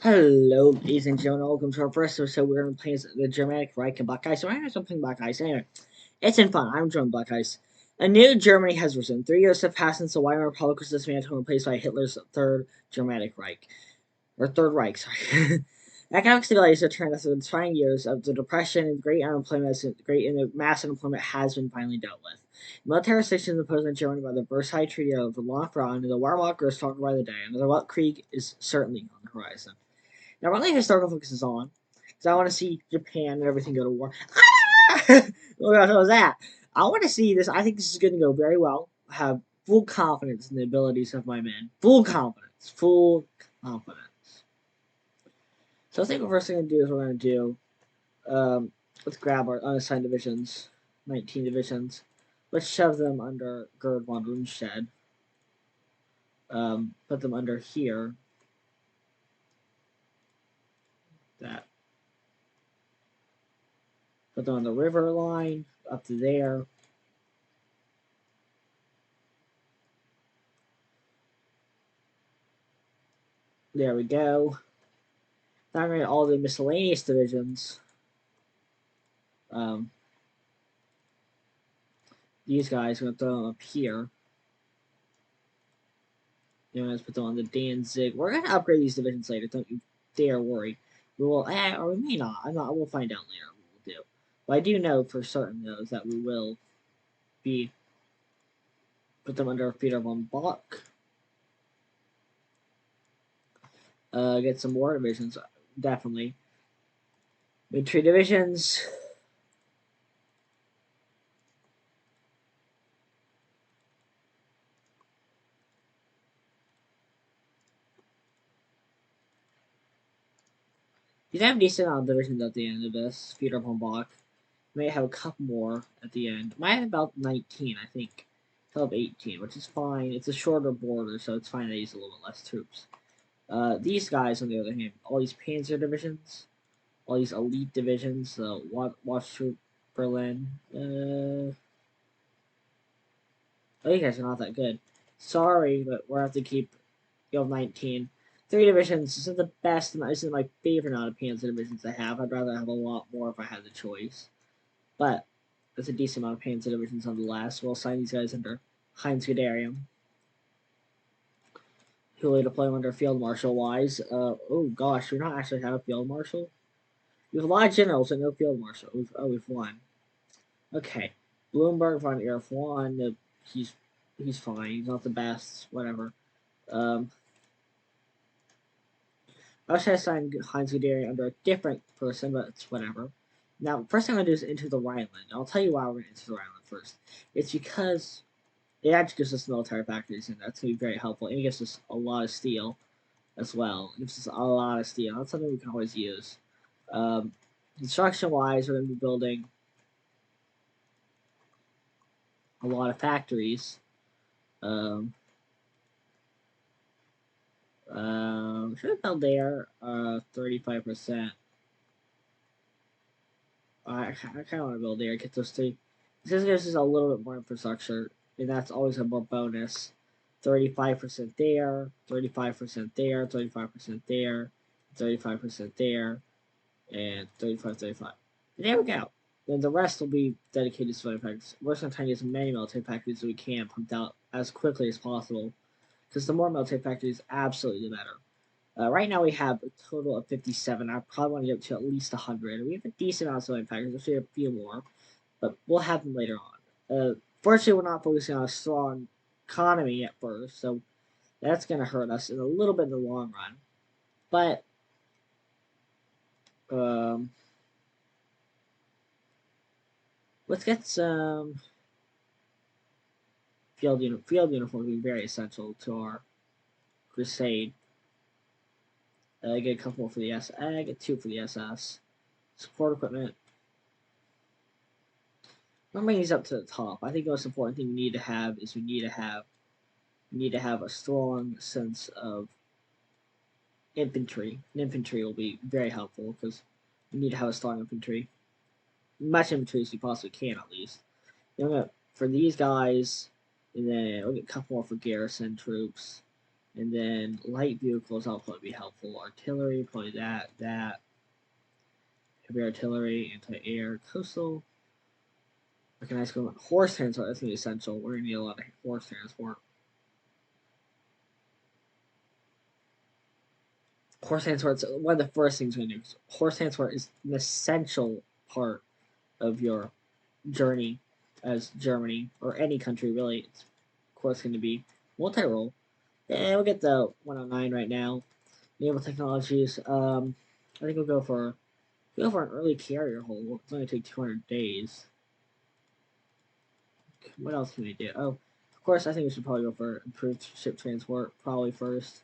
Hello, ladies and gentlemen. Welcome to our first episode. We're going to play as the Germanic, Reich, and Black Ice. So I have something Black Ice. Anyway, it's been fun. I'm joined Black Ice. A new Germany has risen. 3 years have passed since the Weimar Republic was dismantled and replaced by Hitler's Third Germanic Reich. Or Third Reich, sorry. Economic stability has returned after the trying years of the Depression and great mass unemployment has been finally dealt with. Military restrictions imposed on Germany by the Versailles Treaty of Law and the Wehrmacht grows stronger by the day. Another Weltkrieg is certainly on the horizon. Now, my historical focus is on because I want to see Japan and everything go to war. What was that? I want to see this. I think this is going to go very well. I have full confidence in the abilities of my men. Full confidence. Full confidence. So I think the first thing I'm going to do is we're going to do. Let's grab our unassigned divisions, 19 divisions. Let's shove them under Gerd von Rundstedt. Put them under here. That. Put them on the river line up to there. There we go. Now I'm going to all the miscellaneous divisions. These guys, I'm going to throw them up here. Then I'm going to put them on the Danzig. We're going to upgrade these divisions later. Don't you dare worry. We will, or we may not. I'm not. We'll find out later what we'll do. But I do know for certain, though, that we will be put them under Peter von Bach. Get some more divisions, definitely. Infantry divisions. These have decent amount of divisions at the end of this. Peter von Bach. May have a couple more at the end. Might have about 19, I think. Till of 18, which is fine. It's a shorter border, so it's fine. They use a little bit less troops. These guys, on the other hand, all these Panzer divisions, all these elite divisions, Watch Troop Berlin. Oh, you guys are not that good. Sorry, but we're have to keep you have 19. 3 divisions isn't the best, and isn't my favorite amount of Panzer divisions I have. I'd rather have a lot more if I had the choice. But there's a decent amount of Panzer divisions nonetheless. We'll assign these guys under Heinz Guderian, who will deploy under Field Marshal wise. Oh gosh, we don't actually have a Field Marshal. We have a lot of generals and no Field Marshal. We've won. Okay, Bloomberg von Erf won. He's fine. He's not the best. Whatever. I was trying to assign Heinz Guderian under a different person, but it's whatever. Now, first thing I'm going to do is Into the Rhineland. I'll tell you why we're going to Into the Rhineland first. It's because it actually gives us military factories, and that's going to be very helpful. And it gives us a lot of steel as well. It gives us a lot of steel. That's something we can always use. Construction-wise, we're going to be building a lot of factories. Should have built there 35%. I kind of want to build there, get those three. This gives us a little bit more infrastructure, and that's always a more bonus. 35% there, 35% there, 35% there, 35% there, and 35. And there we go. Then the rest will be dedicated to military factories. We're going to try to get as many military factories as we can pumped out as quickly as possible, because the more military factories, absolutely the better. Right now we have a total of 57. I probably want to get to at least 100. We have a decent amount of civilian factories. We'll see a few more, but we'll have them later on. Fortunately, we're not focusing on a strong economy at first, so that's going to hurt us in a little bit in the long run. But let's get some field uniforms. Will be very essential to our crusade. I get a couple more for the SS. I get 2 for the SS. Support equipment. I'm bringing these up to the top. I think the most important thing we need to have is we need to have a strong sense of infantry. And infantry will be very helpful because we need to have a strong infantry. Much infantry as we possibly can, at least. Then for these guys, and then we'll get a couple more for garrison troops. And then light vehicles, I'll probably be helpful. Artillery, probably that. Heavy artillery, anti-air, coastal. Recognize horse transport, that's going to be essential. We're going to need a lot of horse transport. Horse transport's one of the first things we do. Horse transport is an essential part of your journey as Germany, or any country really. It's of course going to be multi-role. And we'll get the 109 right now. Naval Technologies. I think we'll go for an early carrier hold. It's only take 200 days. What else can we do? Oh, of course, I think we should probably go for improved ship transport probably first.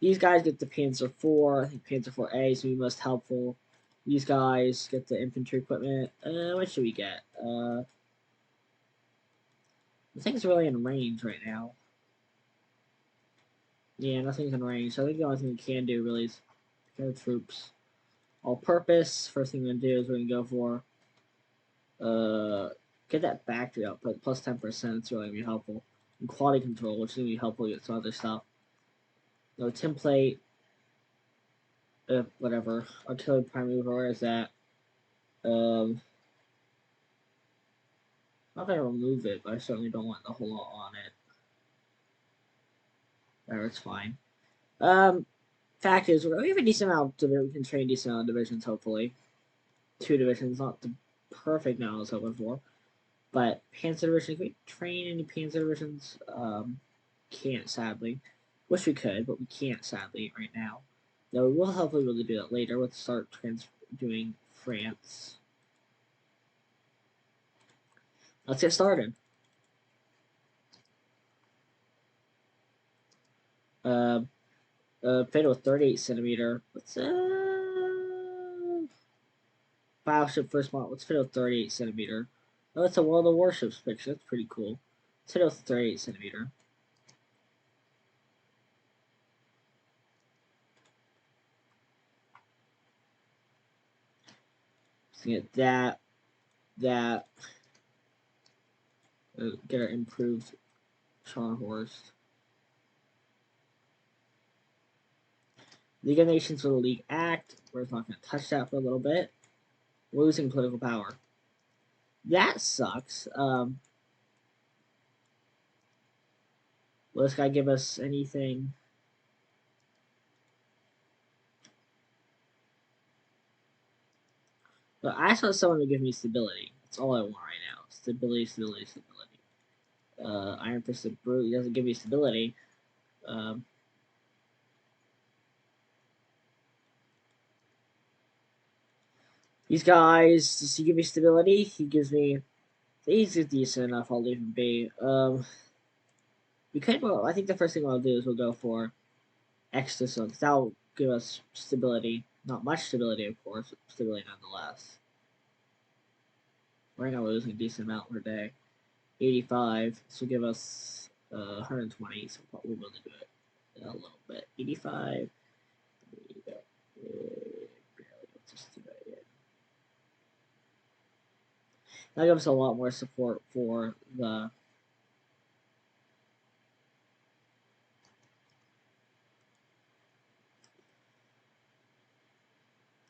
These guys get the Panzer IV. I think Panzer IV-A is going to be most helpful. These guys get the infantry equipment. What should we get? Nothing's really in range right now. Yeah, nothing's in range. So I think the only thing we can do really is pick our troops. All purpose. First thing we're gonna do is we're gonna go for get that factory output plus 10%. It's really gonna be helpful. And quality control, which is gonna be helpful to get some other stuff. No template. Whatever. Artillery prime mover. Where is that? I'm not gonna remove it, but I certainly don't want the whole lot on it. There, it's fine. Fact is, we have a decent amount of we can train a decent amount of divisions, hopefully. 2 divisions, not the perfect now I was hoping for. But Panzer Division, can we train any Panzer Divisions? Can't, sadly. Wish we could, but we can't, sadly, right now. Though we will hopefully be able to do that later. Let's start doing France. Let's get started. Fatal 38 centimeter. Let's Battleship first model. Let's fit a 38 centimeter. Oh, that's a World of Warships picture. That's pretty cool. Let's fit a 38 centimeter. So get that. Get our improved Scharnhorst. League of Nations with a League Act. We're not going to touch that for a little bit. We're losing political power. That sucks. Will this guy give us anything? But I just want someone to give me stability. That's all I want right now. Stability. Iron Fisted Brute. He doesn't give me stability. These guys, does he give me stability? He gives me. He's decent enough. I'll leave him be. We could. Well, I think the first thing I'll do is we'll go for extra so that'll give us stability. Not much stability, of course. Stability nonetheless. Right now we're losing a decent amount per day. 85. This will give us 120. So we'll be able to do it a little bit. 85. That gives us a lot more support for the.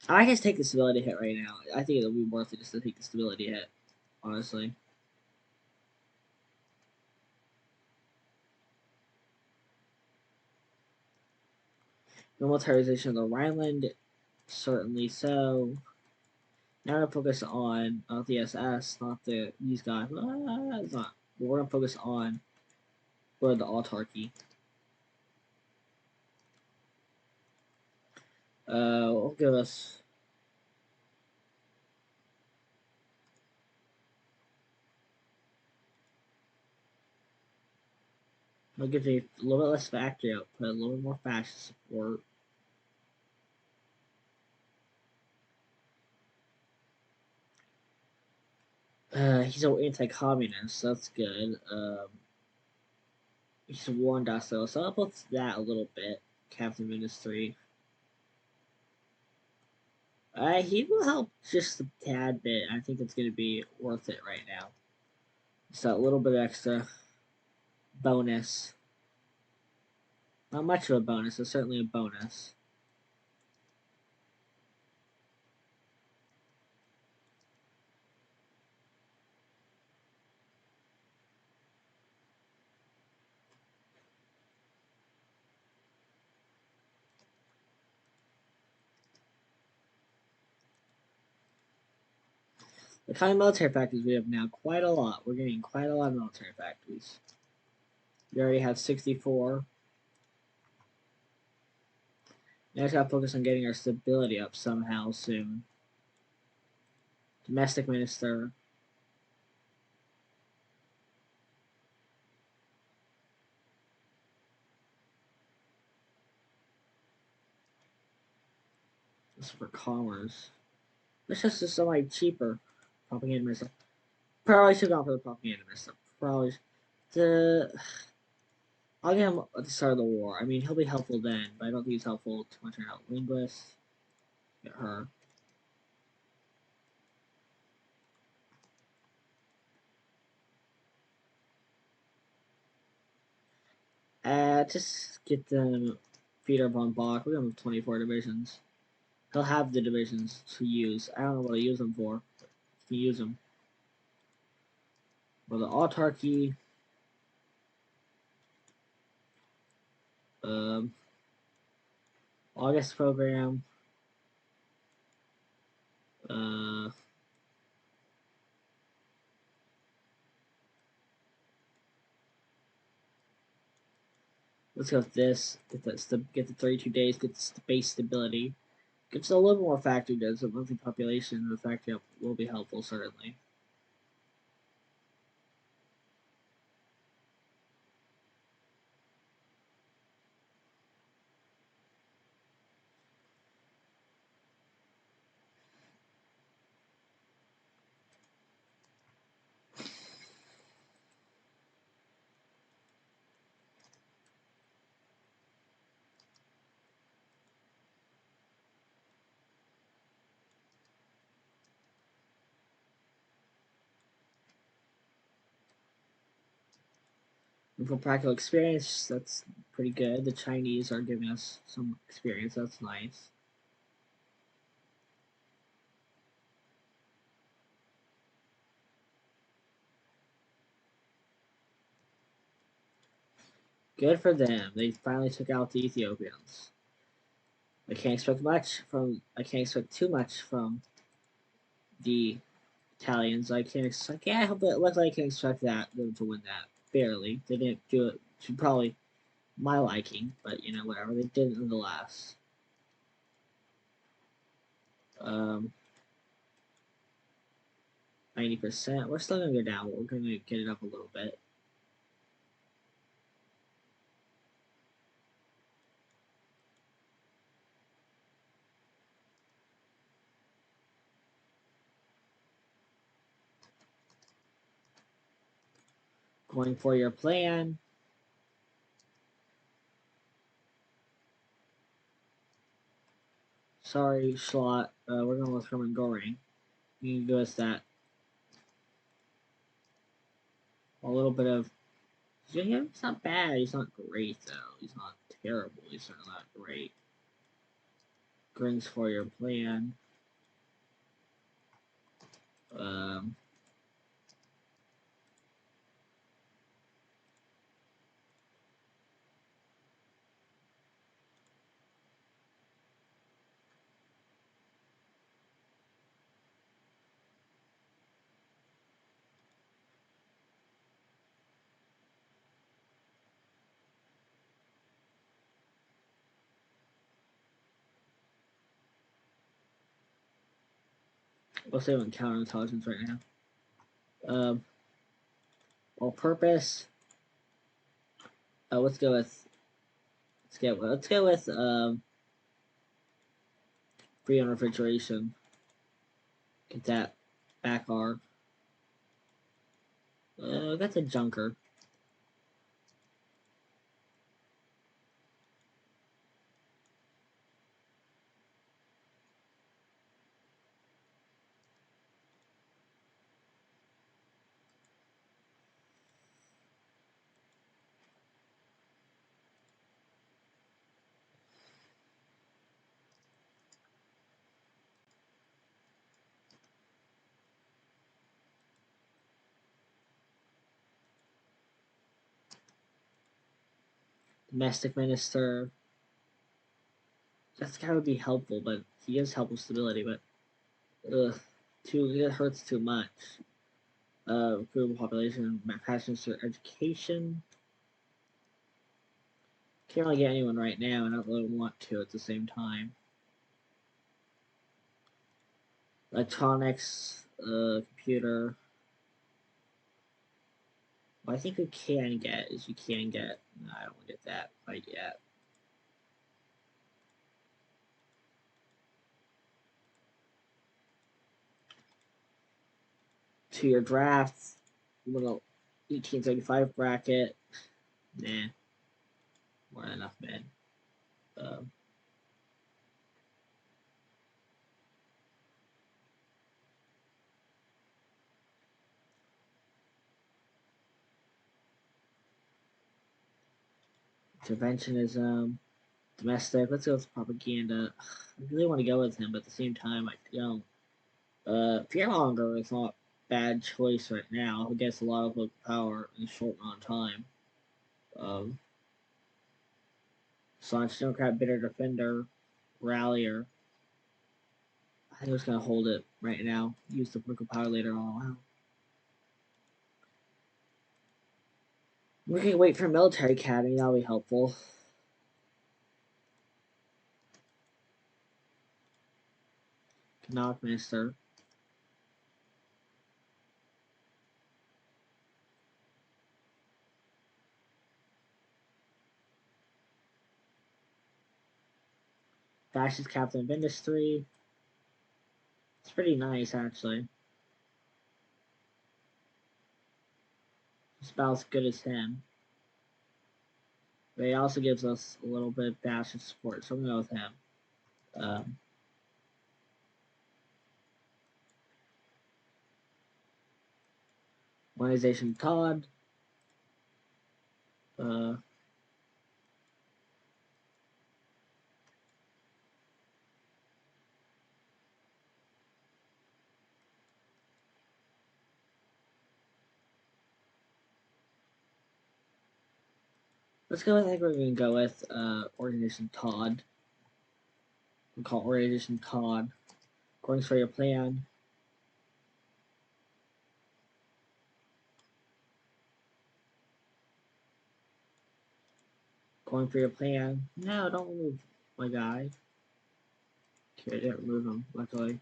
I just take the stability hit right now. I think it'll be worth it just to take the stability hit, honestly. Militarization of the Rhineland, certainly so. Now we're gonna focus on not the SS, not these guys. It's not. But we're gonna focus on the autarky. Will give us. It'll give me a little bit less factory output, a little bit more fascist support. He's an anti-communist, so that's good. He's a war industrial, so I'll up that a little bit. Captain Ministry. He will help just a tad bit. I think it's going to be worth it right now. Just that little bit extra bonus. Not much of a bonus, but certainly a bonus. The kind of military factories we have now, quite a lot. We're getting quite a lot of military factories. We already have 64. Now we gotta focus on getting our stability up somehow soon. Domestic minister. This is for commerce. This is just somebody cheaper. Propaganda minister. Probably should have gone for the propaganda minister. Probably. The I'll get him at the start of the war. I mean, he'll be helpful then, but I don't think he's helpful too much right now. Linguist. Get her. Just get them Peter von Bach. We're gonna have 24 divisions. He'll have the divisions to use. I don't know what to use them for. He can use them. For the autarky. August program. Uh, let's go with this. Get the 32 days. Get the space stability. Gets a little more factory does. The monthly population of the factory will be helpful certainly. And for practical experience, that's pretty good. The Chinese are giving us some experience. That's nice. Good for them. They finally took out the Ethiopians. I can't expect too much from the Italians. I can't expect. Yeah, I hope that. Luckily, I can expect them to win that barely. They didn't do it to probably my liking, but whatever. They did it nonetheless. 90%. We're still gonna go down, but we're gonna get it up a little bit. Going for your plan. Sorry, Schlott. We're going with Herman Goring. You can go with that. A little bit of. Yeah, he's not bad. He's not great, though. He's not terrible. He's certainly not great. Goring's for your plan. Um, we'll say on counterintelligence right now. All purpose. Let's go with. Let's go with free on refrigeration. Get that back arc. Got the junker. Domestic minister. That guy would be helpful, but he gives helpful stability, but it hurts too much. Global population, passions for education. Can't really get anyone right now, and I don't really want to at the same time. Electronics, computer. What I think we can get is we can get. No, I don't want to get that quite yet. Two-year drafts. Little 1835 bracket. Nah. More than enough men. Interventionism. Domestic. Let's go with propaganda. I really want to go with him, but at the same time, I don't. Fearmonger is not a bad choice right now. He gets a lot of local power in a short amount of time. Staunch Democrat, bitter defender, rallier. I think I'm just gonna hold it right now. Use the political power later on. Wow. We can wait for military academy. That'll be helpful. Economic minister. Fascist captain of industry. It's pretty nice, actually. It's about as good as him. But he also gives us a little bit of fascist support, so I'm going to go with him. Organization Todd. Let's go with, I think we're going to go with Organization Todd. We'll call Organization Todd. Going for your plan. Going for your plan. No, don't remove my guy. Okay, I didn't remove him, luckily.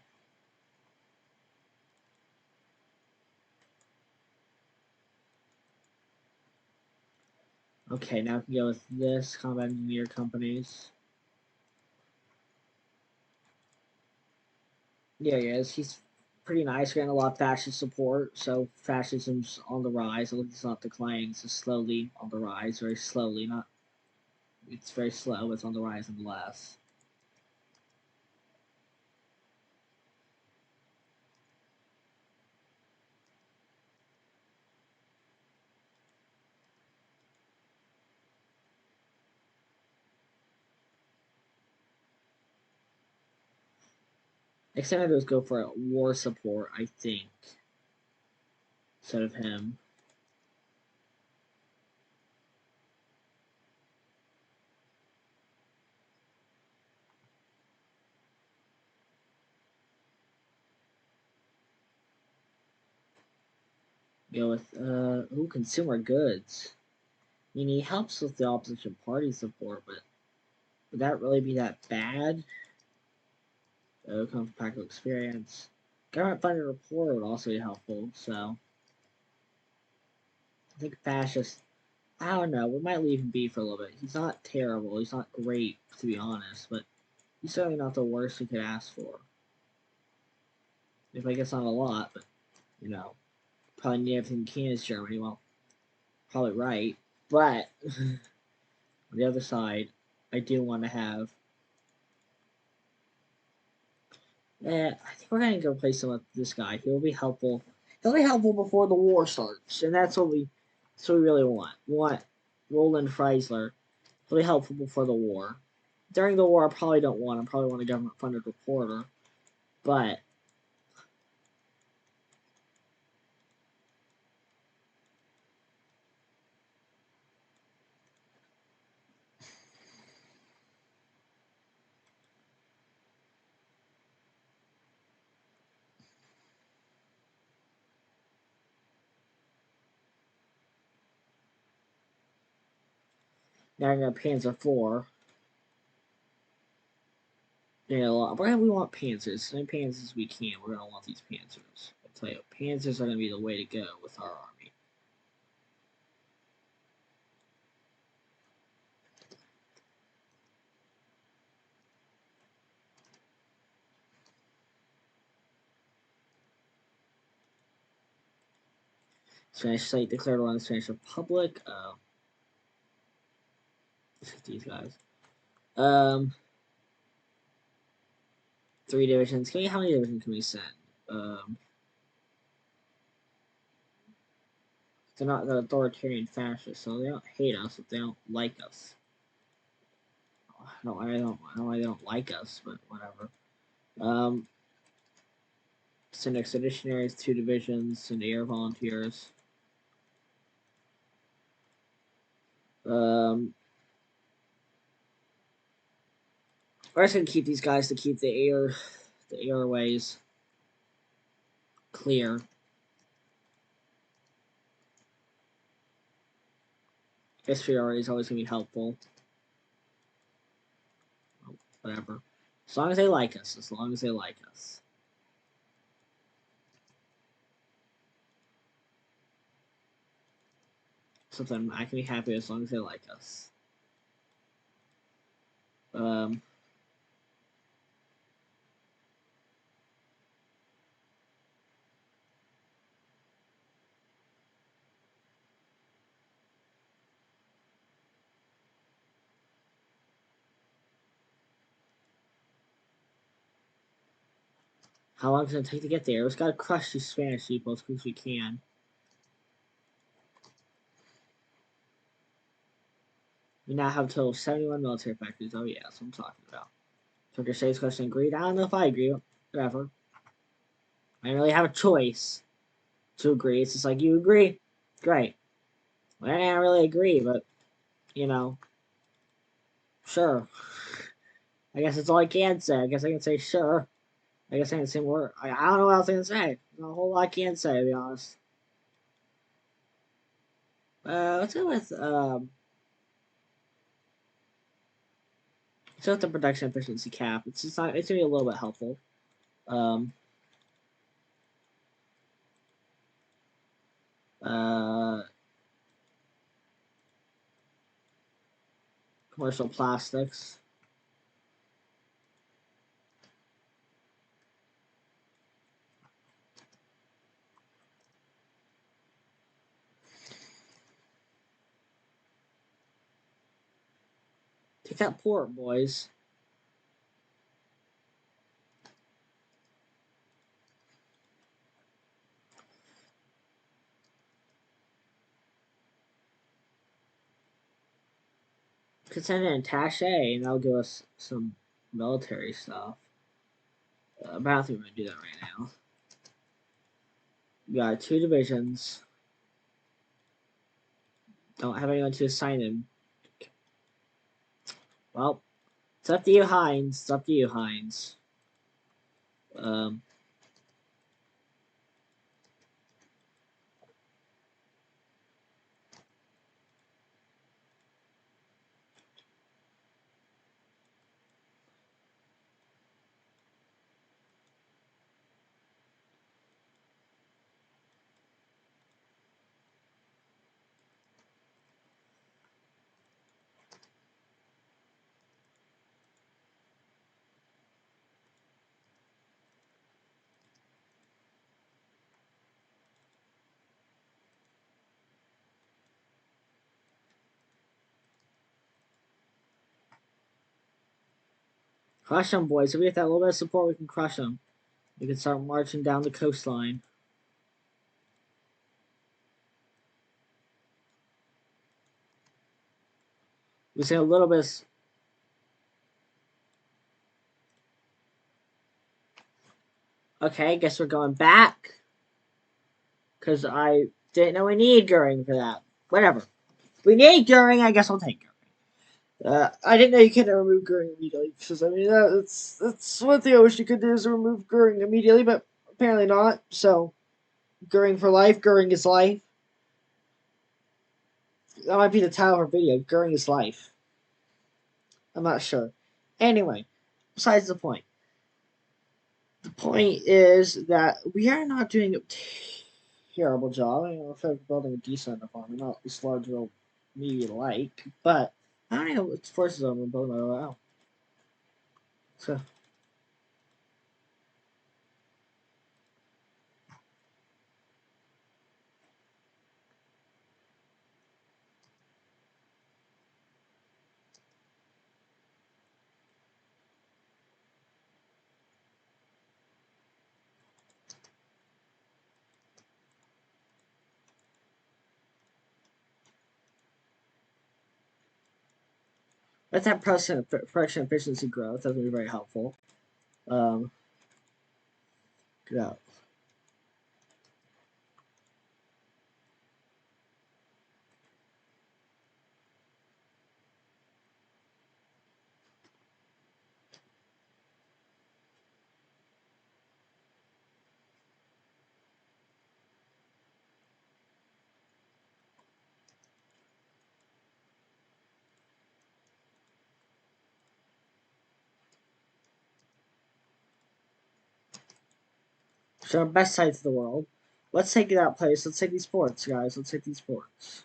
Okay, now we can go with this. Combat Engineer Companies. Yeah, he is. He's pretty nice. We're getting a lot of fascist support, so fascism's on the rise. It's not declining, it's just slowly on the rise. Very slowly, not... It's very slow, it's on the rise nonetheless. Next thing I do is go for war support, I think, instead of him. Go with, consumer goods. I mean, he helps with the opposition party support, but would that really be that bad? Comes from practical experience. Government funded report would also be helpful, so I think fascist. I don't know. We might leave him be for a little bit. He's not terrible. He's not great, to be honest, but he's certainly not the worst we could ask for. If I guess not a lot, but you know, probably need everything you can as Germany. Well, probably right, but on the other side, I do want to have. I think we're gonna go play some with this guy. He'll be helpful. He'll be helpful before the war starts, and that's what we really want. We want Roland Freisler. He'll be helpful before the war. During the war, I probably don't want him. I probably want a government-funded reporter, but Now I got Panzer IV. Yeah, we want Panzers. As many Panzers as we can. We're gonna want these Panzers. I tell you, Panzers are gonna be the way to go with our army. Spanish site declared war on the Spanish Republic. These guys. 3 divisions. How many divisions can we send? They're not the authoritarian fascists, so they don't hate us if they don't like us. No, I don't they don't like us, but whatever. Send expeditionaries, 2 divisions, send air volunteers. We're just gonna keep these guys to keep the airways clear. History already is always gonna be helpful. Whatever. As long as they like us. As long as they like us. Something I can be happy as long as they like us. How long is it take to get there? We've got to crush these Spanish people as quick as we can. We now have a total of 71 military factories. Oh, yeah, that's what I'm talking about. Turkish State's question agreed. I don't know if I agree, but whatever. I don't really have a choice to agree. It's just like, you agree? Great. Well, I don't really agree, but, you know, sure. I guess that's all I can say. I guess I can say sure. I guess I can say more. I don't know what else I can say. There's a whole lot I can say, to be honest. Let's go with, let's go with the production efficiency cap. It's just not, it's going to be a little bit helpful. Commercial plastics. Take that port, boys. Could send an attaché, and that'll give us some military stuff. But I don't think we're going to do that right now. We got 2 divisions. Don't have anyone to assign them. Well, it's up to you, Heinz. It's up to you, Heinz. Crush them, boys. If we get that little bit of support, we can crush them. We can start marching down the coastline. We see a little bit. Okay, guess we're going back. Because I didn't know we needed Goering for that. Whatever. We need Goering, I guess I'll take Goering. I didn't know you couldn't remove Goering immediately. Because, I mean, that's one thing I wish you could do is remove Goering immediately, but apparently not. So, Goering for life. Goering is life. That might be the title of our video. Goering is life. I'm not sure. Anyway, besides the point. The point is that we are not doing a terrible job. I know, if building a decent farm, not this large real maybe like, but I don't know what forces I'm building my own. So let's have production efficiency growth. That's gonna be very helpful. Um, yeah. So best sites of the world. Let's take that place. Let's take these ports, guys. Let's take these ports.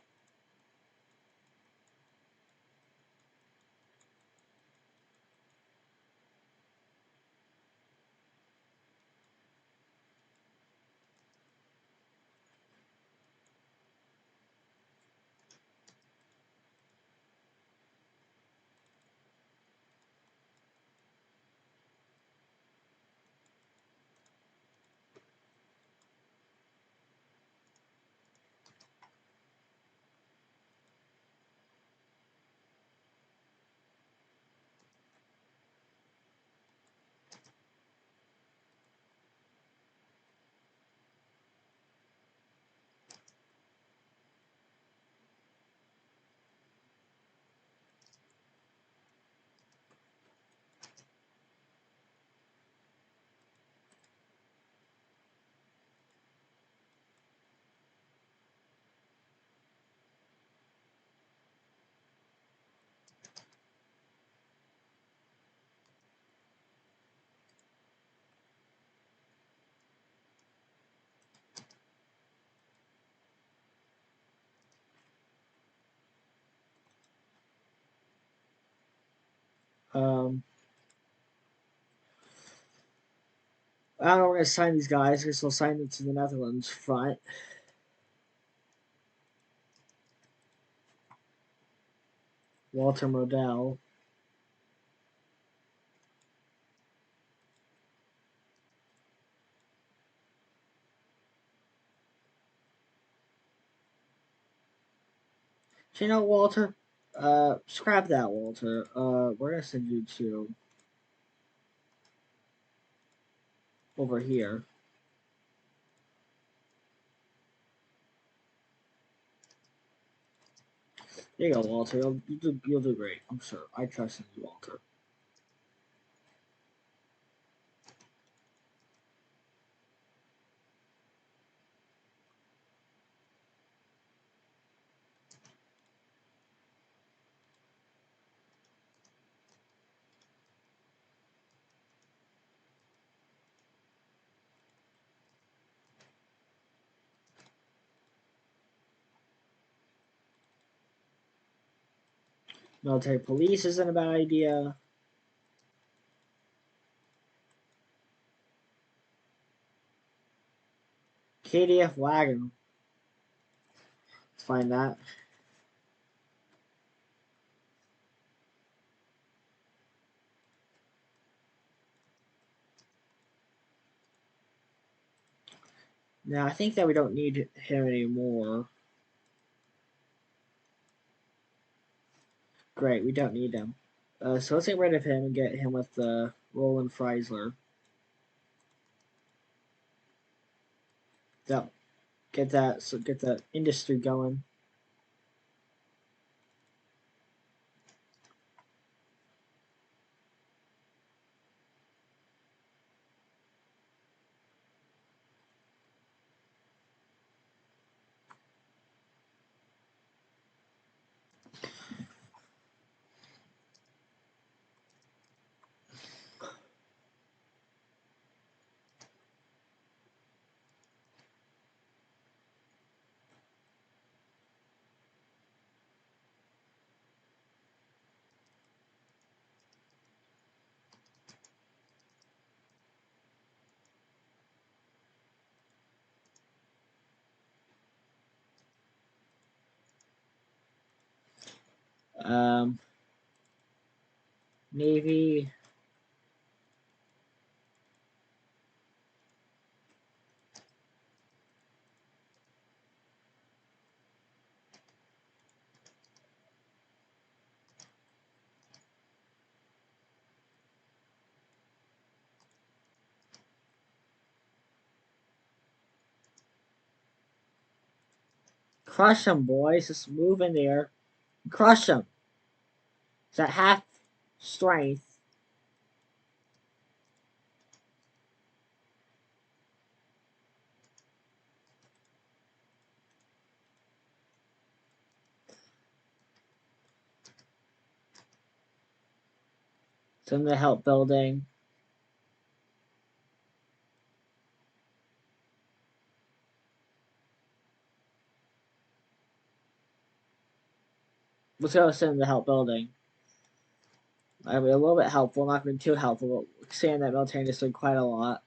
Um, I don't know. We're gonna assign these guys. I guess we'll assign them to the Netherlands front. Walter Modell. So, you know, Walter, scrap that, Walter. We're gonna send you to over here. There you go, Walter. You'll do great. I'm sure. I trust in you, Walter. Military police isn't a bad idea. KDF wagon. Let's find that. Now I think that we don't need him anymore. Great, we don't need him. So let's get rid of him and get him with Roland Freisler. So get that. So get the industry going. Um, Navy. Crush them, boys. Just move in there. Crush them. It's at half strength. Send the help building. Let's go send the help building. I mean, a little bit helpful, not going to be too helpful, but expand that military district quite a lot.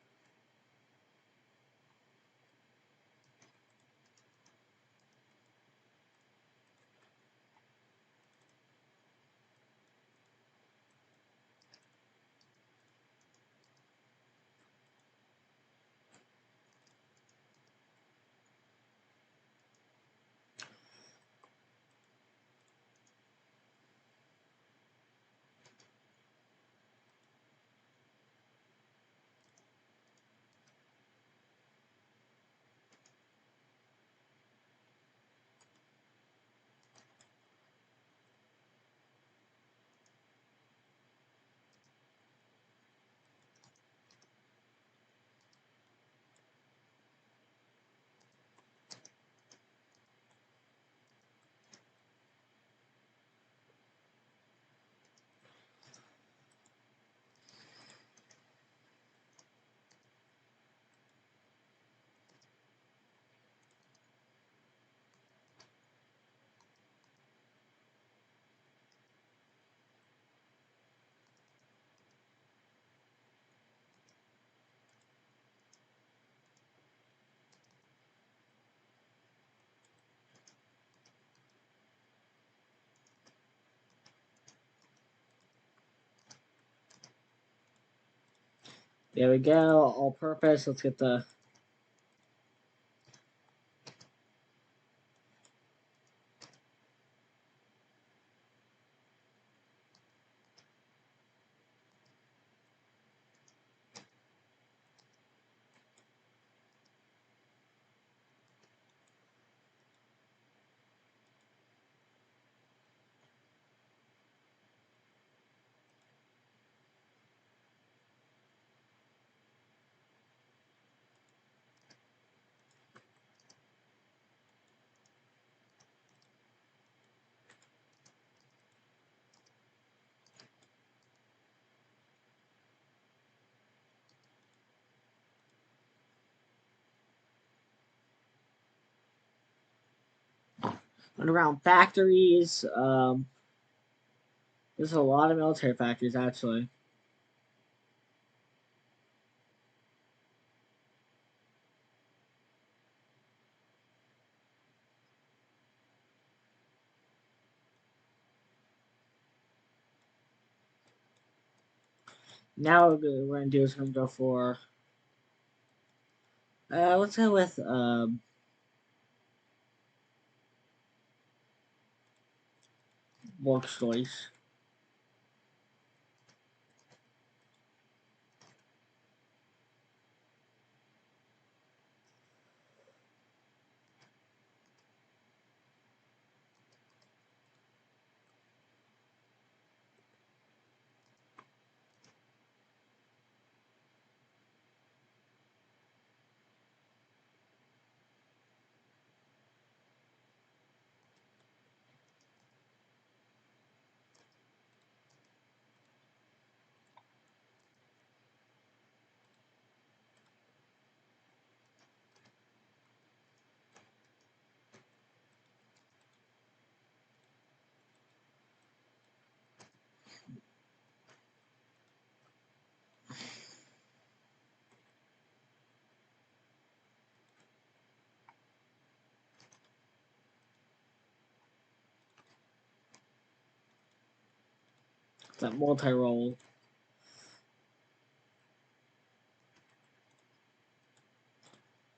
There we go, all purpose. Let's get the underground factories. There's a lot of military factories actually. Now what we're gonna do is we're gonna go for let's go with workstories. That multi-role.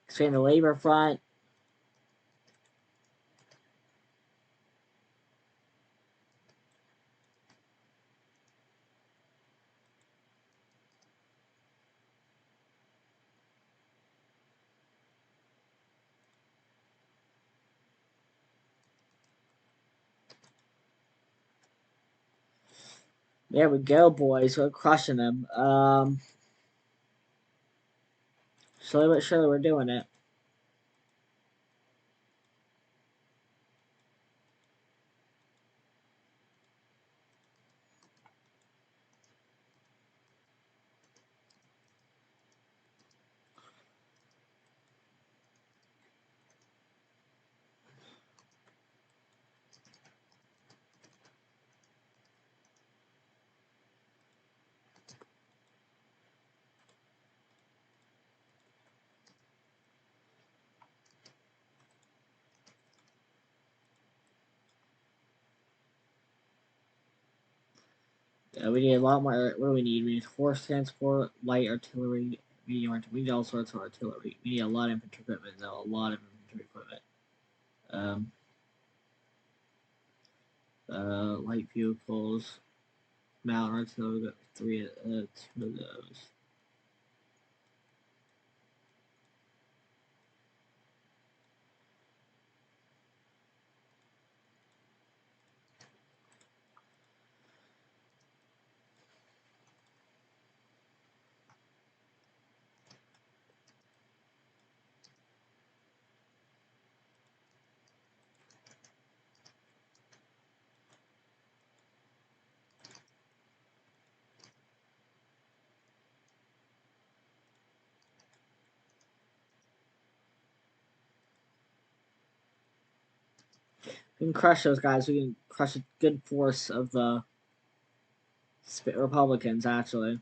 Expand the labor front. There we go, boys. We're crushing them. Slowly but surely, we're doing it. We need a lot more. What do we need? We need horse transport, light artillery, medium artillery. We need all sorts of artillery. We need a lot of infantry equipment, though. A lot of infantry equipment. Light vehicles, mountain artillery. We got two of those. We can crush those guys. We can crush a good force of the Republicans, actually.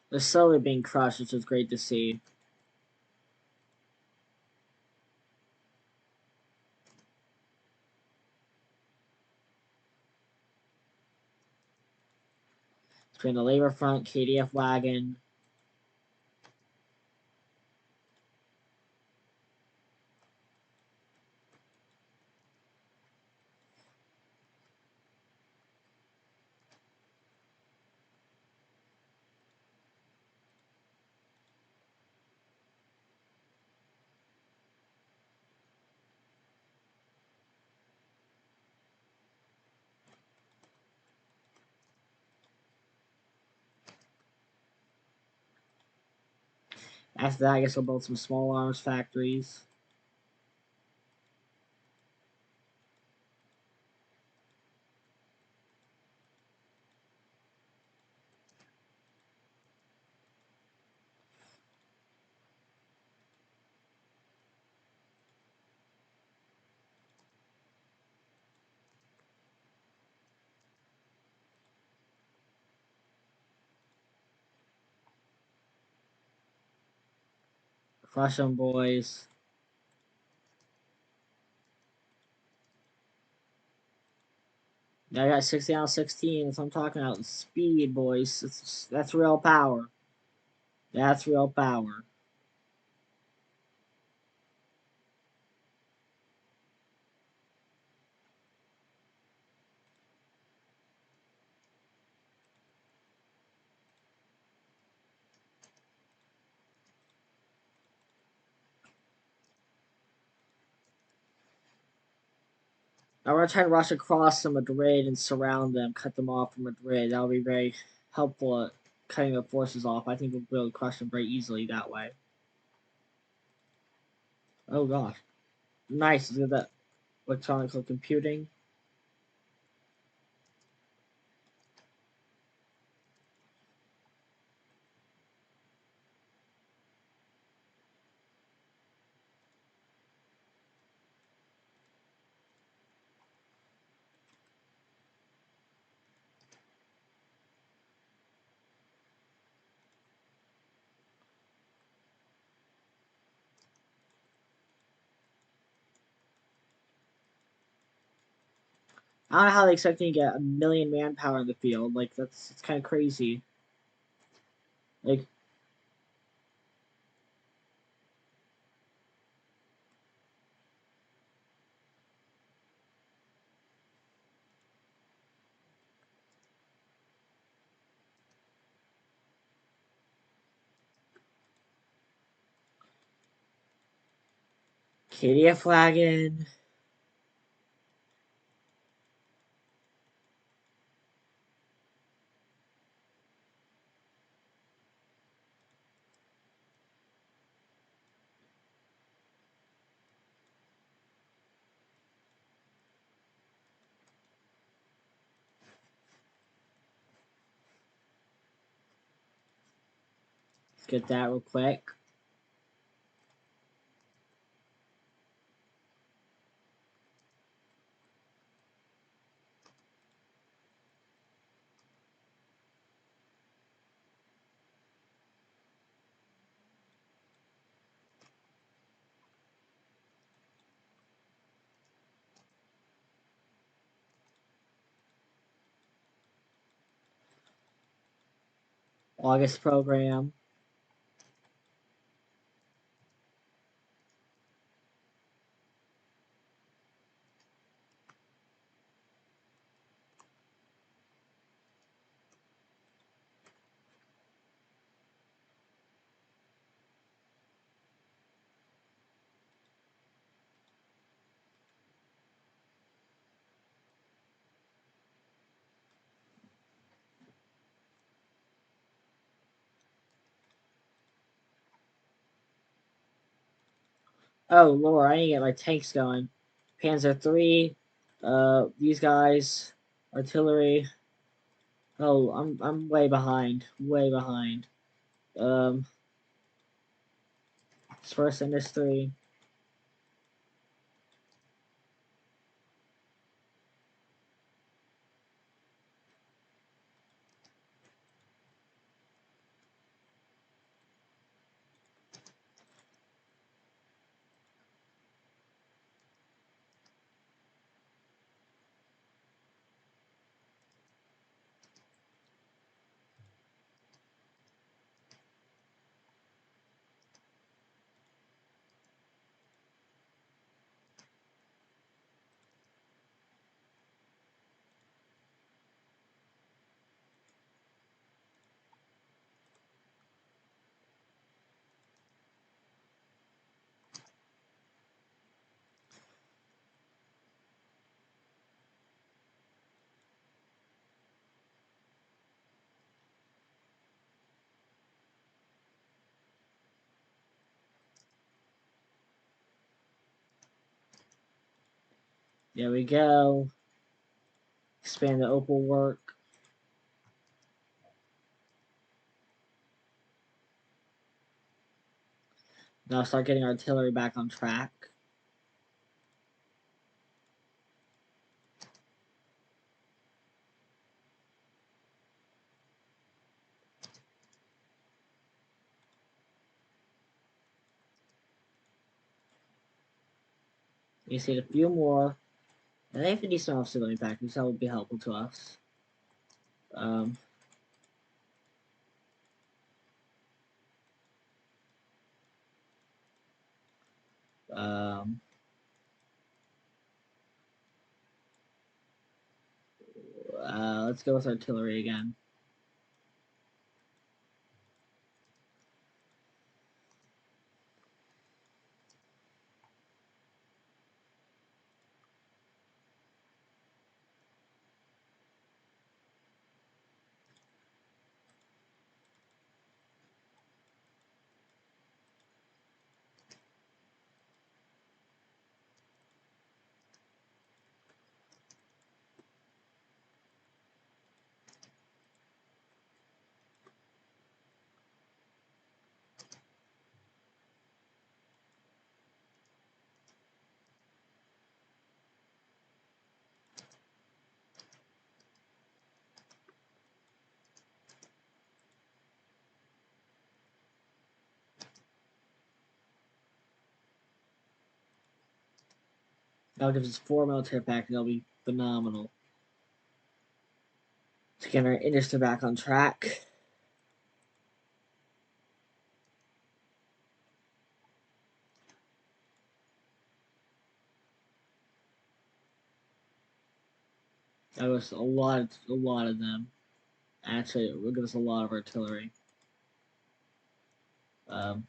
They're slowly being crushed, which is great to see. Between the labor front, KDF wagon. After that, I guess we'll build some small arms factories. Crush them, boys. I got 60 out of 16. So I'm talking about speed, boys. That's real power. That's real power. Now we're gonna try to rush across to Madrid and surround them, cut them off from Madrid. That'll be very helpful at cutting the forces off. I think we'll be able to crush them very easily that way. Oh gosh. Nice. Look at that electronic computing. I don't know how they expect me to get 1,000,000 manpower in the field. Like it's kind of crazy. Like KDF flagging. Let's get that real quick. August program. Oh Lord, I need to get my tanks going. Panzer III. These guys. Artillery. Oh, I'm way behind. Way behind. Um, First Industry. There we go. Expand the opal work. Now start getting artillery back on track. You see a few more. And they have a decent amount of civilian packages that would be helpful to us. Um, um, let's go with artillery again. That'll give us 4 military packages. That'll be phenomenal. to get our industry back on track. That was a lot of them. Actually, it will give us a lot of artillery. Um,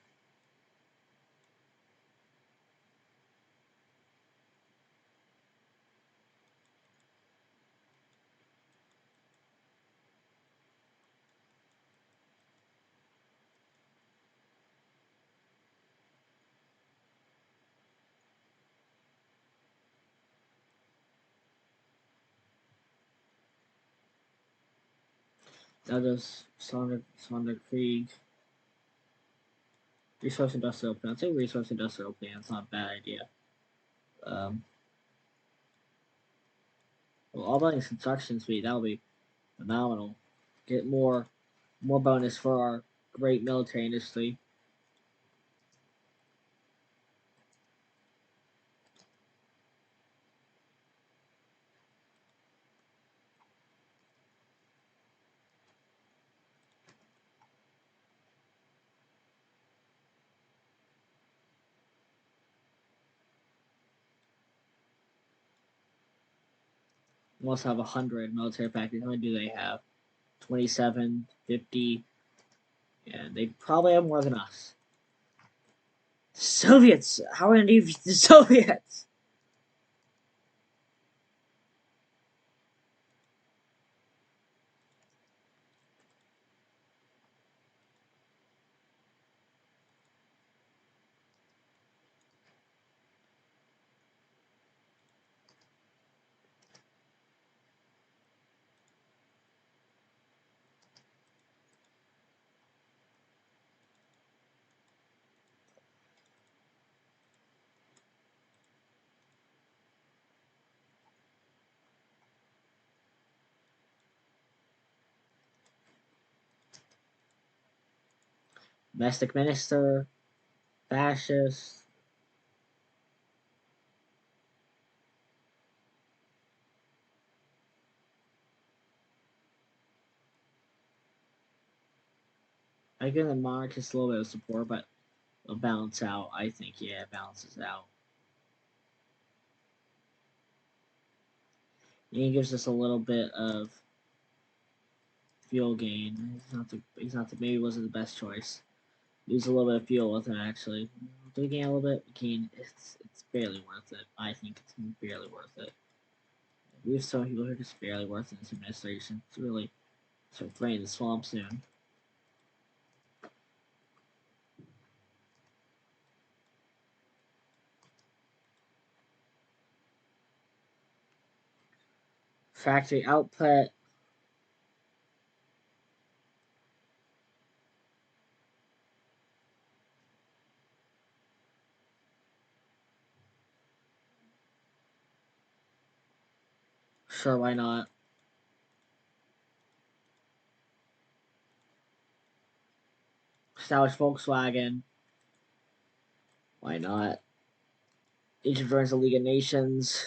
that is Sonderkrieg. Resource industrial plant. I'd say resource industrial plant. It's not a bad idea. Um, well, all building construction speed. That'll be phenomenal. Get more bonus for our great military industry. We also have 100 military factories. How many do they have? 27, 50. Yeah, they probably have more than us. Soviets! How are we gonna defeat the Soviets? Domestic minister, fascist. I give the monarchist a little bit of support, but it'll balance out. I think, yeah, it balances out. And he gives us a little bit of fuel gain. Maybe wasn't the best choice. Lose a little bit of fuel with it, actually. Do we gain a little bit? Gain. It's barely worth it. I think it's barely worth it. We have some people who are just barely worth it in this administration. It's really sort of draining the swamp soon. Factory output. Sure, why not? Establish Volkswagen. Why not? Egypt joins the League of Nations.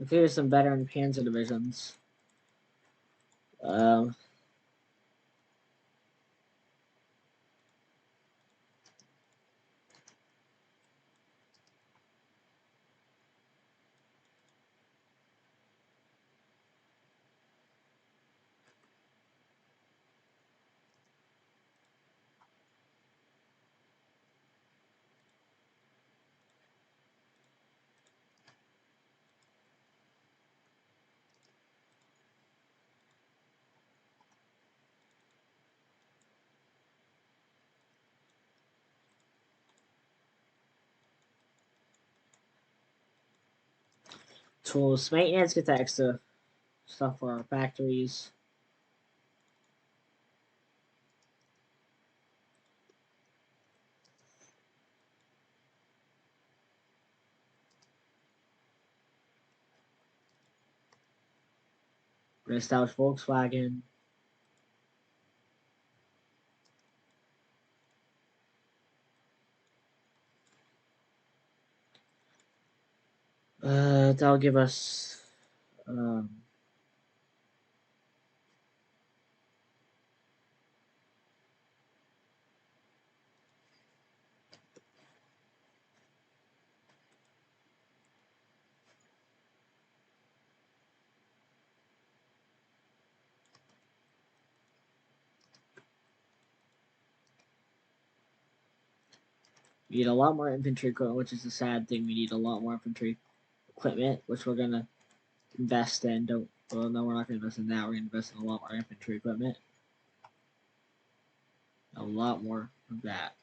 Included some veteran Panzer divisions. Um, Tools, maintenance, get the extra stuff for our factories. We're gonna establish Volkswagen. That'll give us we need a lot more infantry equipment, which is a sad thing. We need a lot more infantry equipment, which we're gonna invest in. Don't well, no, we're not gonna invest in that. We're gonna invest in a lot more infantry equipment. A lot more of that.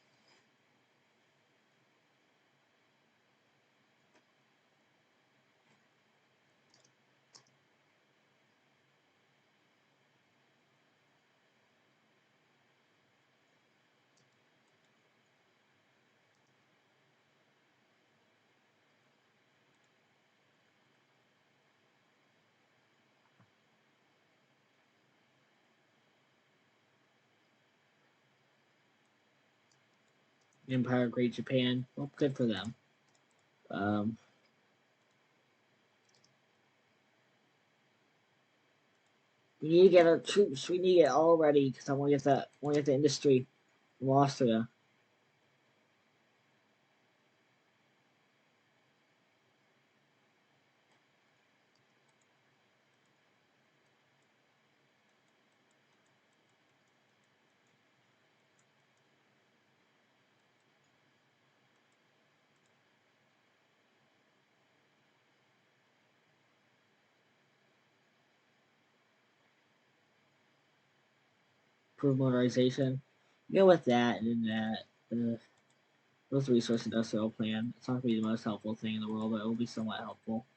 Empire of Great Japan. Well, good for them. Um, we need to get our troops. We need to get all ready because I want to get that. I want to get the industry from Austria. Improve motorization. Go with that and then that. Those resource industrial plan. It's not going to be the most helpful thing in the world, but it will be somewhat helpful.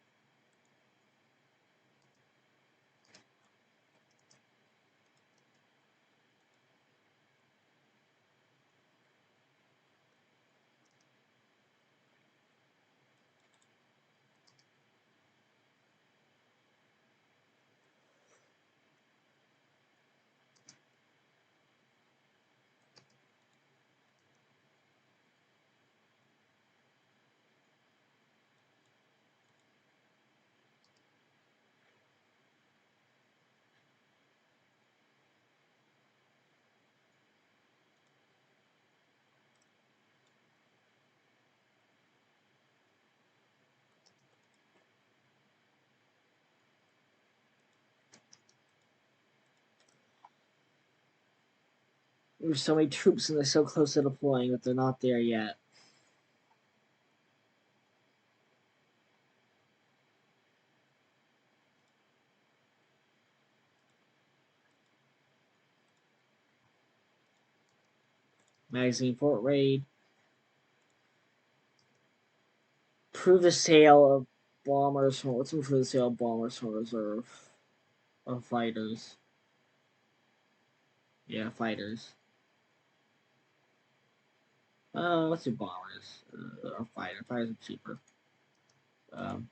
There's so many troops and they're so close to deploying, but they're not there yet. Magazine Fort Raid. Prove the sale of bombers from. Let's improve the sale of bombers from reserve. Of fighters. Yeah, fighters. Let's do bombers. Or fighter. Fighters are cheaper. Um,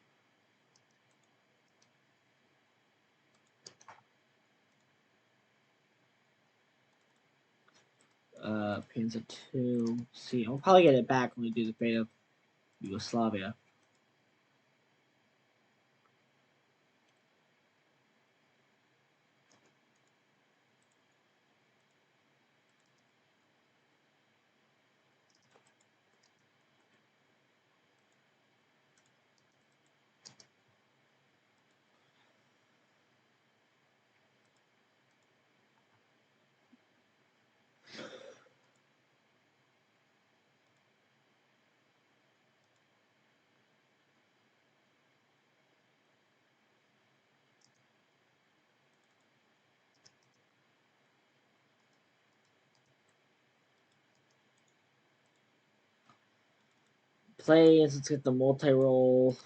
Panzer 2. See, I'll probably get it back when we do the fate of Yugoslavia. Let's get the multi-role.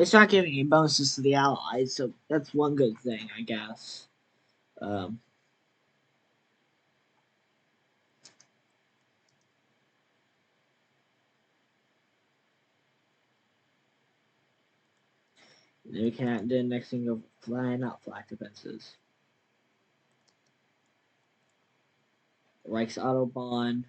It's not giving any bonuses to the allies, so that's one good thing, I guess. Um, then we can do the next thing of not flag defenses. Reich's Autobahn.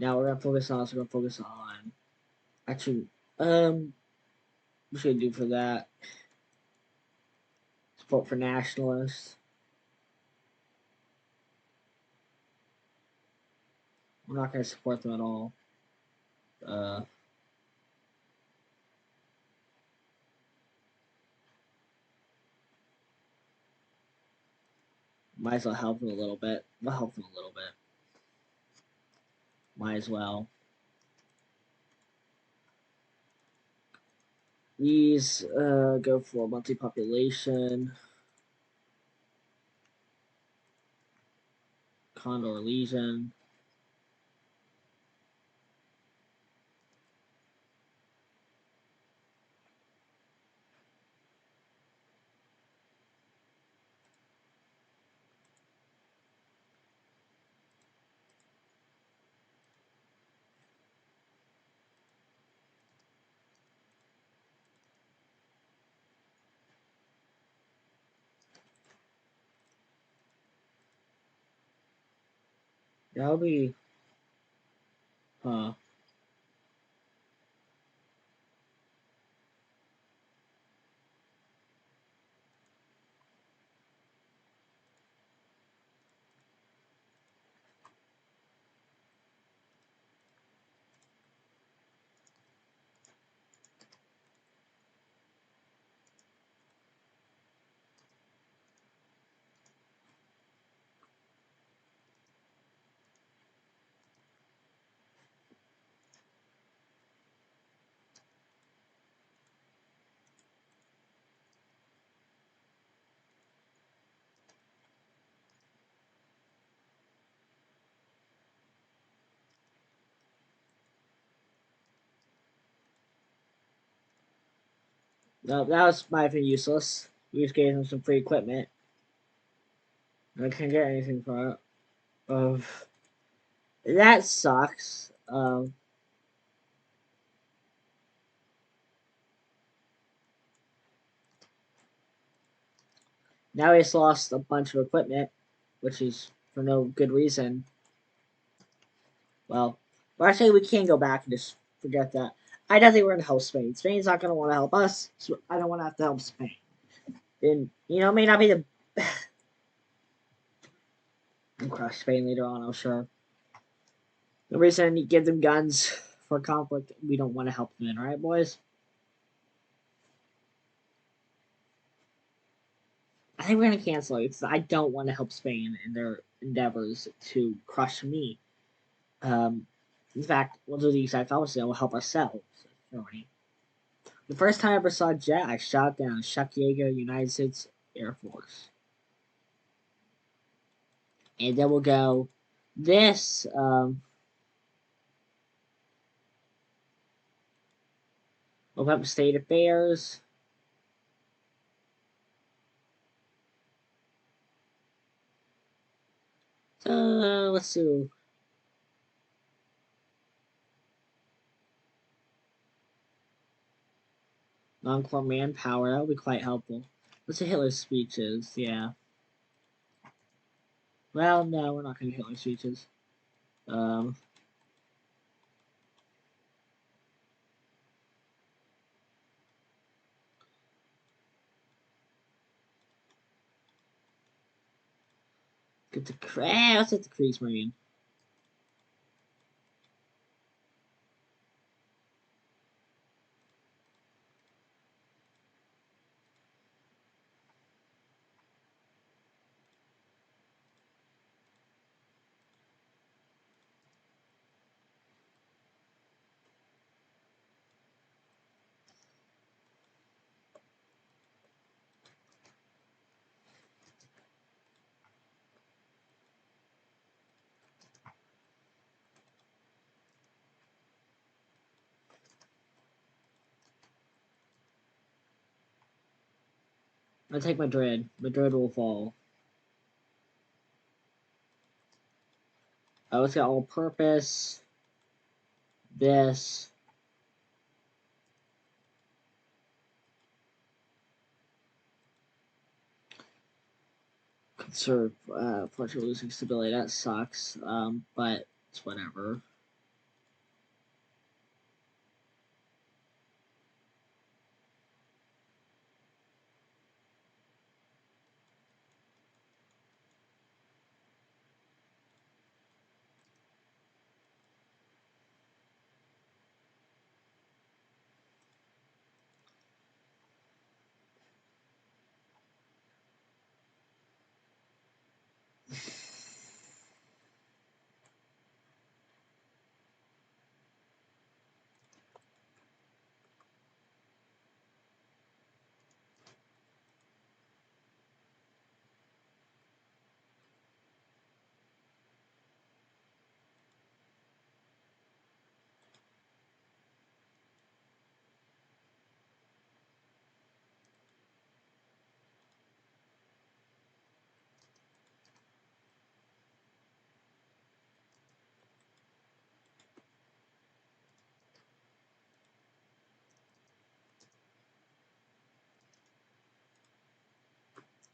Now we're gonna focus on. So we're gonna focus on. Actually, we should do for that support for nationalists. We're not gonna support them at all. Uh, might as well help them a little bit. We'll help them a little bit. Might as well. These go for monthly population. Condor Legion. That'll be, huh? No, that was my opinion useless. We just gave them some free equipment. I can't get anything for it. Of that sucks. Now we just lost a bunch of equipment, which is for no good reason. Well, actually, we can go back and just forget that. I don't think we're going to help Spain. Spain's not going to want to help us, so I don't want to have to help Spain. And, it may not be the. We'll crush Spain later on, I'm sure. The reason you give them guns for conflict, we don't want to help them in, right, boys? I think we're going to cancel it because I don't want to help Spain in their endeavors to crush me. In fact, we'll do the exact opposite. We'll help ourselves. The first time I ever saw a jet, I shot down Shakiega United States Air Force. And then we'll go this. We'll have State Affairs. Let's do. Non-core manpower. That would be quite helpful. Let's see Hitler's speeches. Yeah. Well, no, we're not going to Hitler's speeches. Um, get the let's hit the Kriegsmarine. I'll take Madrid. Madrid will fall. Let's get all-purpose. This. Conserve Portugal losing stability. That sucks. But it's whatever.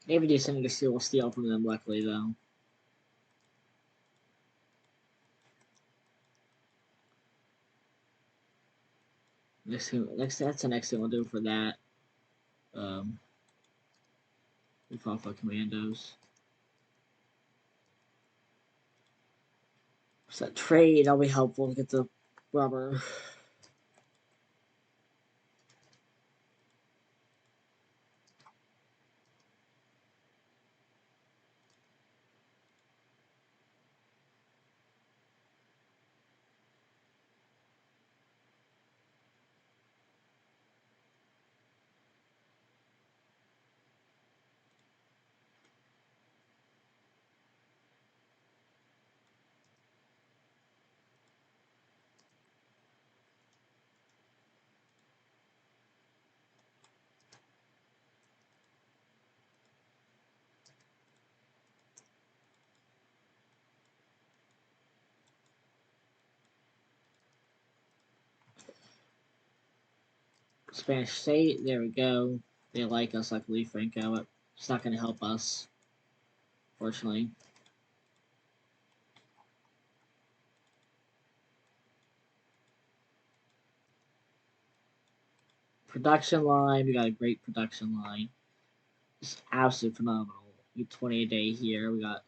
They have a decent to steal from them, luckily, though. That's the next thing we'll do for that. We fought for commandos. So that trade, that'll be helpful to get the rubber. Spanish state, there we go. They like us, luckily, Franco. It's not going to help us, fortunately. Production line, we got a great production line. It's absolutely phenomenal. We 20 a day here. We got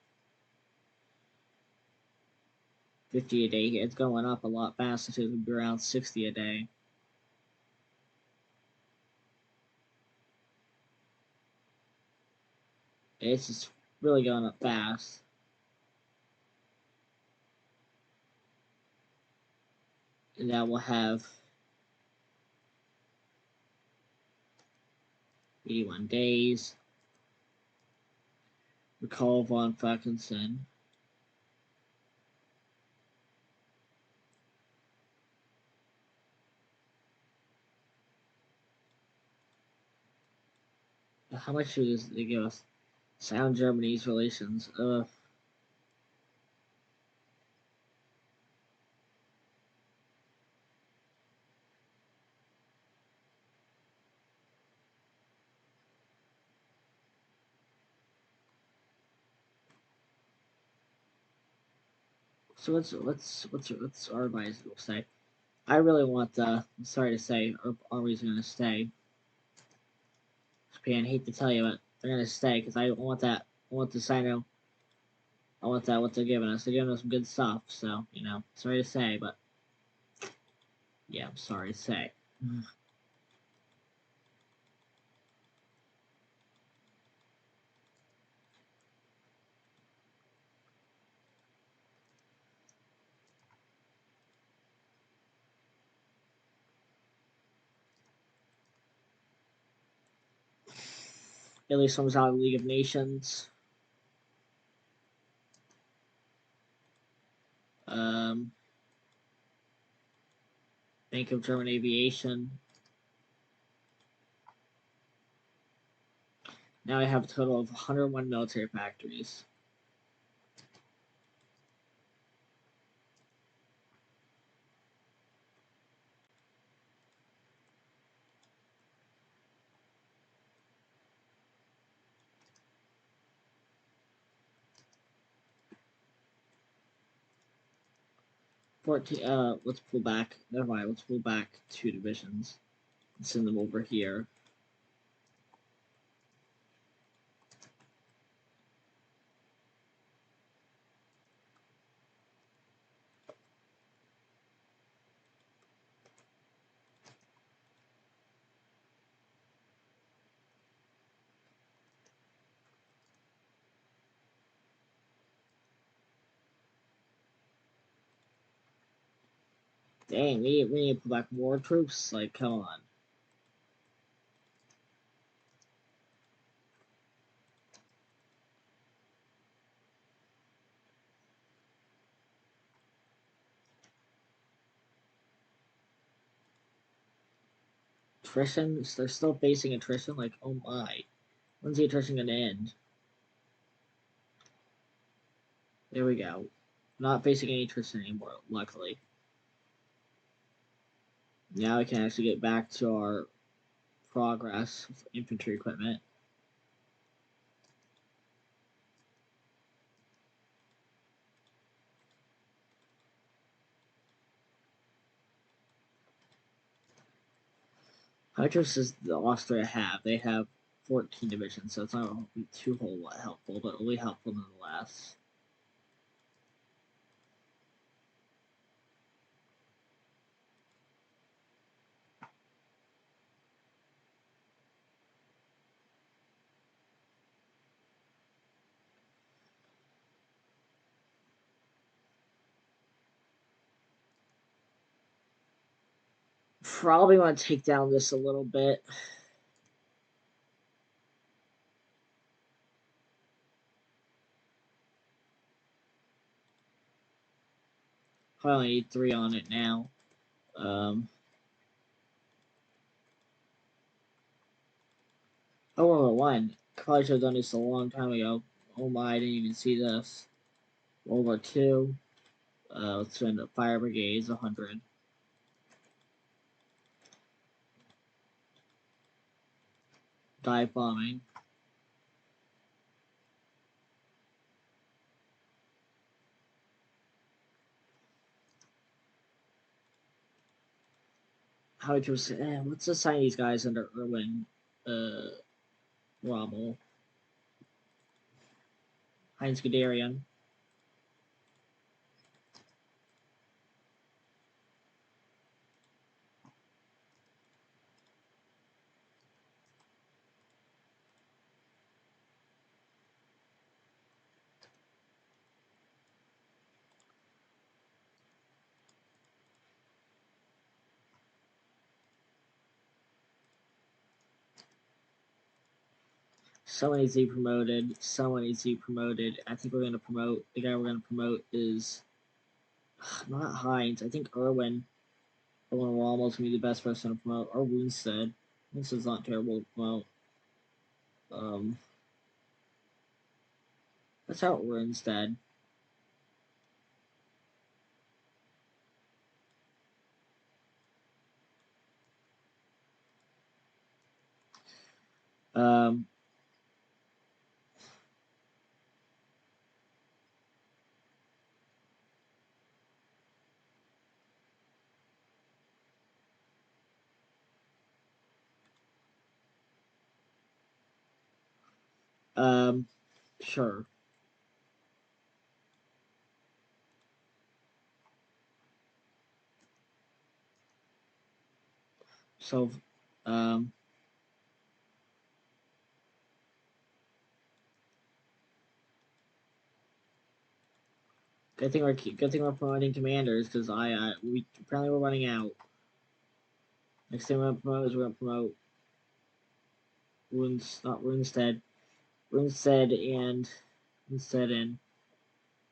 50 a day here. It's going up a lot faster, so it'll be around 60 a day. It's just really going up fast. And that will have 81 days. Recall von Falkenson. How much should they give us? Sound Germany's relations. So what's our advice will say? I really want the. I'm sorry to say, our armies are going to stay. Japan, I hate to tell you, but they're going to stay because I want that. I want the Sino. I want that. What they're giving us. They're giving us some good stuff. So sorry to say, but yeah, I'm sorry to say. At least comes out of the League of Nations. Um, Bank of German Aviation. Now I have a total of 101 military factories. Let's pull back. Never mind. Let's pull back 2 divisions and send them over here. Dang, we need to pull back more troops. Like, come on. Attrition? They're still facing attrition? Like, oh my. When's the attrition gonna end? There we go. Not facing any attrition anymore, luckily. Now we can actually get back to our progress with infantry equipment. How many troops does the Austria have? They have 14 divisions, so it's not too whole lot helpful, but it'll be helpful nonetheless. Probably want to take down this a little bit. Probably need 3 on it now. World War One. Probably should have done this a long time ago. Oh my, I didn't even see this. World War Two. Let's send fire brigades 100. Dive bombing. How would you say? Let's assign these guys under Erwin. Rommel. Heinz Guderian. Someone needs to be promoted. Someone needs to be promoted. I think we're going to promote. The guy we're going to promote is not Heinz. I think Erwin. Erwin Rommel's going to be the best person to promote. Or Winstead. Winstead's not terrible to promote. Let's out Winstead. Um, sure. So, um, good thing we're promoting commanders because we apparently we're running out. Next thing we're gonna promote is we're gonna promote not Runestead, Runestead and Runstead and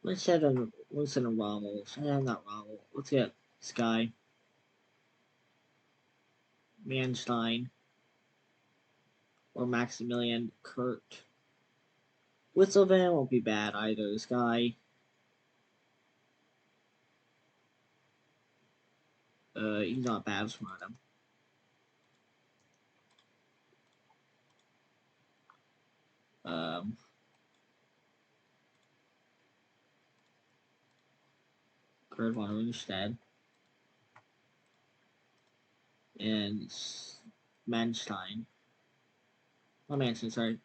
Runstead and Rommel. Not Rommel. Let's get this guy Manstein. or Maximilian Kurt. Whistlevan won't be bad either. This guy. He's not bad. Just want him. Kurt von Rundstedt and Manstein. Oh, Manstein, sorry.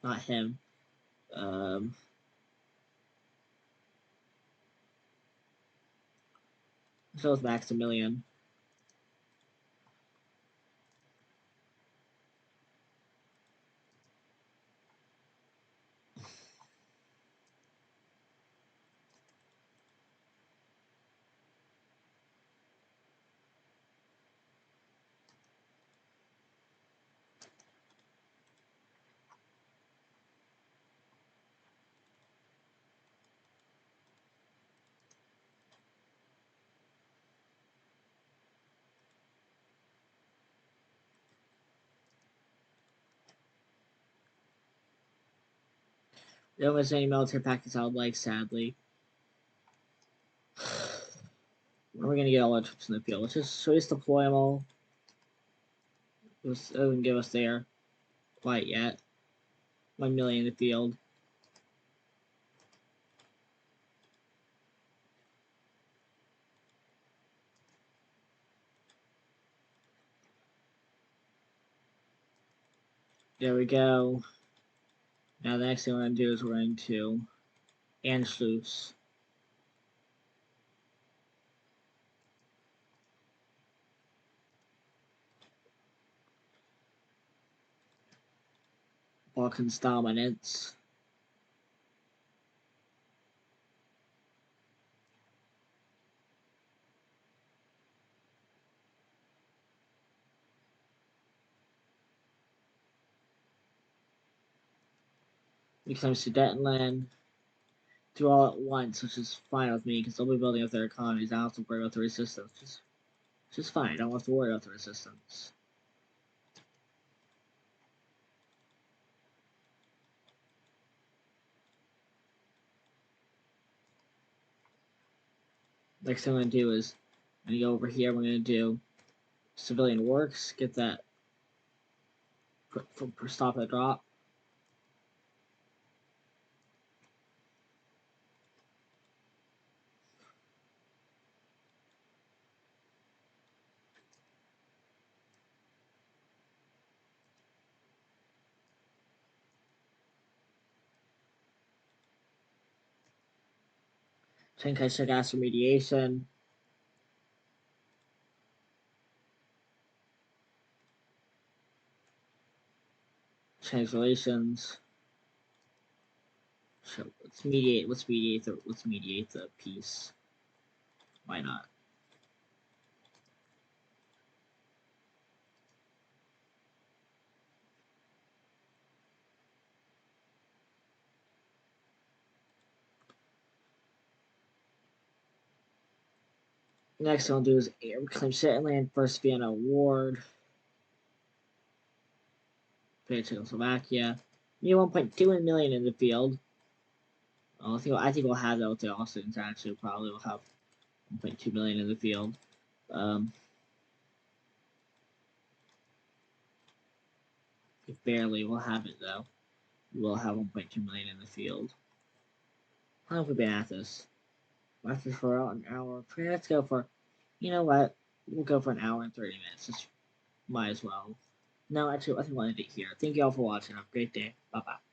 Not him. So is Maximilian. We don't miss any military packets I would like, sadly. We're gonna get all our troops in the field. Should we just deploy them all? It doesn't give us there quite yet. 1 million in the field. There we go. Now the next thing we're going to do is we're going to Anschluss. Balkans dominance. When it comes to Sudetenland, do all at once, which is fine with me because they'll be building up their economies. I don't have to worry about the resistance. Which is fine. I don't have to worry about the resistance. Next thing I'm going to do is I'm going to go over here. We're going to do civilian works. Get that. Stop that drop. Tenkaichi gas remediation. Chinese relations. So let's mediate the peace. Why not? Next I'll do is reclaim Shetland, First Vienna Award. Czechoslovakia. You 1.2 million in the field. I think we'll have that with the Austrians. Actually, probably will have 1.2 million in the field. If barely, we'll have it though. We'll have 1.2 million in the field. How long have we been at this? Left this for an hour. Let's go for. You know what? We'll go for an hour and 30 minutes. Just might as well. No, actually, I think we'll end it here. Thank you all for watching. Have a great day. Bye bye.